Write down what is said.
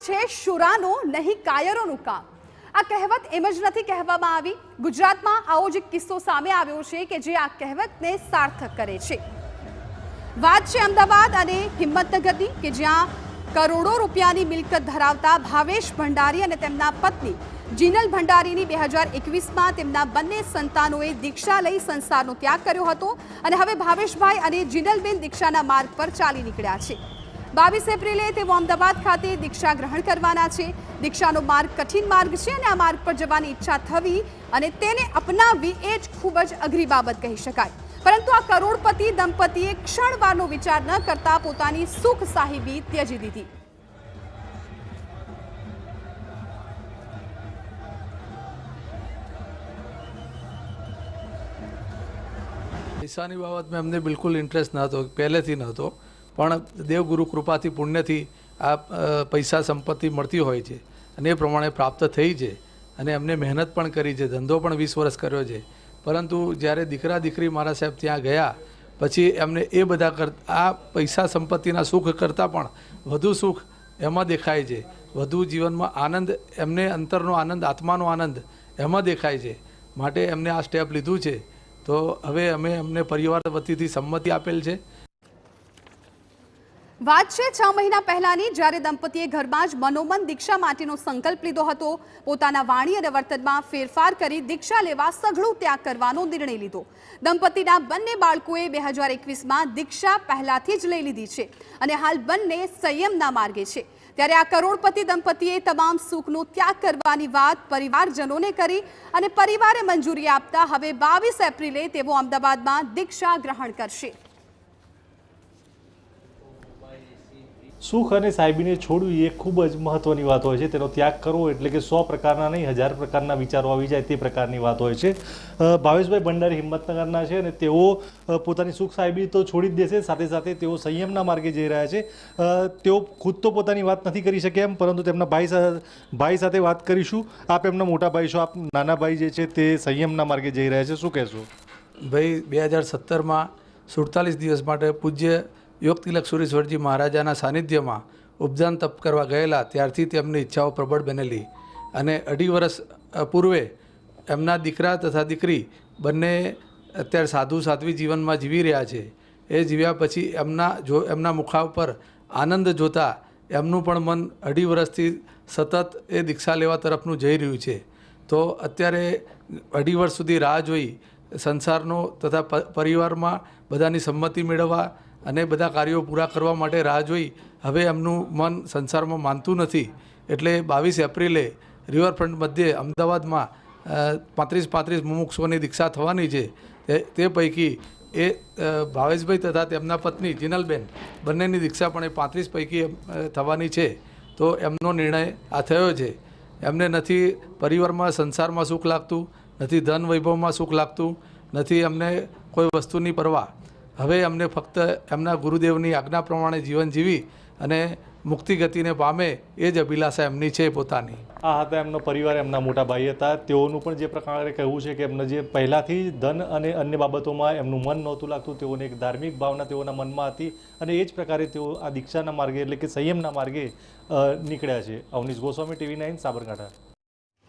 છે શુરાનો નહીં કાયરોનું કામ। આ કહેવત એમ જ નથી કહેવામાં આવી, ગુજરાતમાં આવો જ એક કિસ્સો સામે આવ્યો છે કે જે આ કહેવતને સાર્થક કરે છે। વાત છે અમદાવાદ અને હિંમતનગરની કે જ્યાં કરોડો રૂપિયાની મિલકત ધરાવતા ભાવેશ ભંડારી અને તેમના પત્ની જીનલ ભંડારીની 2021માં તેમના બંને સંતાનોએ દીક્ષા લઈ સંસારનો ત્યાગ કર્યો હતો અને હવે ભાવેશભાઈ અને જીનલબેન દીક્ષાના માર્ગ પર ચાલી નીકળ્યા છે। 22 એપ્રિલે તેઓ અમદાવાદ ખાતે દીક્ષા ગ્રહણ કરવાના છે। દીક્ષાનો માર્ગ કઠિન માર્ગ છે અને આ માર્ગ પર જવાની ઈચ્છા થવી અને તેને અપનાવવી એ જ ખૂબ જ અઘરી બાબત કહી શકાય, પરંતુ આ કરોડપતિ દંપતીએ ક્ષણવારનો વિચાર ન કરતા પોતાની સુખ સાહિબી ત્યજી દીધી। પૈસાની બાબતમાં અમને બિલકુલ ઇન્ટરેસ્ટ નહોતો, પહેલેથી નહોતો, પણ દેવગુરુ કૃપાથી પુણ્યથી આ પૈસા સંપત્તિ મળતી હોય છે અને એ પ્રમાણે પ્રાપ્ત થઈ છે અને અમને મહેનત પણ કરી છે, ધંધો પણ 20 વર્ષ કર્યો છે, પરંતુ જ્યારે દીકરા દીકરી મારા સાહેબ ત્યાં ગયા પછી એમને એ બધા આ પૈસા સંપત્તિના સુખ કરતાં પણ વધુ સુખ એમાં દેખાય છે, વધુ જીવનમાં આનંદ, એમને અંતરનો આનંદ, આત્માનો આનંદ એમાં દેખાય છે, માટે એમને આ સ્ટેપ લીધું છે। તો હવે અમે અમને પરિવાર વતીથી સંમતિ આપેલ છે। વાત છે 6 મહિના પહેલાની, જ્યારે દંપતીએ ઘરમાં જ મનોમન દીક્ષા માટેનો સંકલ્પ લીધો હતો। પોતાના વાણી અને વર્તનમાં ફેરફાર કરી દીક્ષા લેવા સઘળું ત્યાગ કરવાનો નિર્ણય લીધો। દંપતીના બંને બાળકોએ 2021માં દીક્ષા પહેલાથી જ લઈ લીધી છે અને હાલ બંને સંયમના માર્ગે છે। ત્યારે આ કરોડપતિ દંપતીએ તમામ સુખનો ત્યાગ કરવાની વાત પરિવારજનોને કરી અને પરિવારે મંજૂરી આપતા હવે 22 એપ્રિલે તેઓ અમદાવાદમાં દીક્ષા ગ્રહણ કરશે। સુખ અને સાહેબીને છોડવી એ ખૂબ જ મહત્ત્વની વાત હોય છે। તેનો ત્યાગ કરવો એટલે કે 100 પ્રકારના નહીં 1000 પ્રકારના વિચારો આવી જાય તે પ્રકારની વાત હોય છે। ભાવેશભાઈ ભંડારી હિંમતનગરના છે અને તેઓ પોતાની સુખ સાહેબી તો છોડી જ દેશે, સાથે સાથે તેઓ સંયમના માર્ગે જઈ રહ્યા છે। તેઓ ખુદ તો પોતાની વાત નથી કરી શક્યા એમ, પરંતુ તેમના ભાઈ સાથે વાત કરીશું। આપ એમના મોટા ભાઈ છો, આપ નાના ભાઈ જે છે તે સંયમના માર્ગે જઈ રહ્યા છે, શું કહેશો? ભાઈ 2017માં 47 દિવસ માટે પૂજ્ય યોગ તિલક સુરેશ્વરજી મહારાજાના સાનિધ્યમાં ઉપજાન તપ કરવા ગયેલા, ત્યારથી તેમની ઈચ્છાઓ પ્રબળ બનેલી અને 2.5 વર્ષ પૂર્વે એમના દીકરા તથા દીકરી બંને અત્યારે સાધુ સાધ્વી જીવનમાં જીવી રહ્યા છે। એ જીવ્યા પછી એમના મુખા ઉપર આનંદ જોતા એમનું પણ મન 2.5 વર્ષથી સતત એ દીક્ષા લેવા તરફનું જઈ રહ્યું છે। તો અત્યારે 2.5 વર્ષ સુધી રાહ જોઈ સંસારનો તથા પરિવારમાં બધાની સંમતિ મેળવવા અને બધા કાર્યો પૂરા કરવા માટે રાહ જોઈ હવે એમનું મન સંસારમાં માનતું નથી, એટલે 22 એપ્રિલે રિવરફ્રન્ટ મધ્યે અમદાવાદમાં 35 મુમુક્ષુઓની દીક્ષા થવાની છે। તે પૈકી એ ભાવેશભાઈ તથા તેમના પત્ની જીનલબેન બંનેની દીક્ષા પણ એ 35 પૈકી થવાની છે। તો એમનો નિર્ણય આ થયો છે। એમને નથી પરિવારમાં સંસારમાં સુખ લાગતું, નથી ધન વૈભવમાં સુખ લાગતું, નથી એમને કોઈ વસ્તુની પરવા। હવે અમને ફક્ત એમના ગુરુદેવની આજ્ઞા પ્રમાણે જીવન જીવી અને મુક્તિ ગતિને પામે એ જ અભિલાષા એમની છે પોતાની। આ હતા એમનો પરિવાર, એમના મોટા ભાઈ હતા। તેઓનું પણ જે પ્રકારે કહેવું છે કે એમને જે પહેલાંથી ધન અને અન્ય બાબતોમાં એમનું મન નહોતું લાગતું, તેઓને એક ધાર્મિક ભાવના તેઓના મનમાં હતી અને એ જ પ્રકારે તેઓ આ દીક્ષાના માર્ગે એટલે કે સંયમના માર્ગે નીકળ્યા છે। અવનીશ ગોસ્વામી, TV9 સાબરકાંઠા।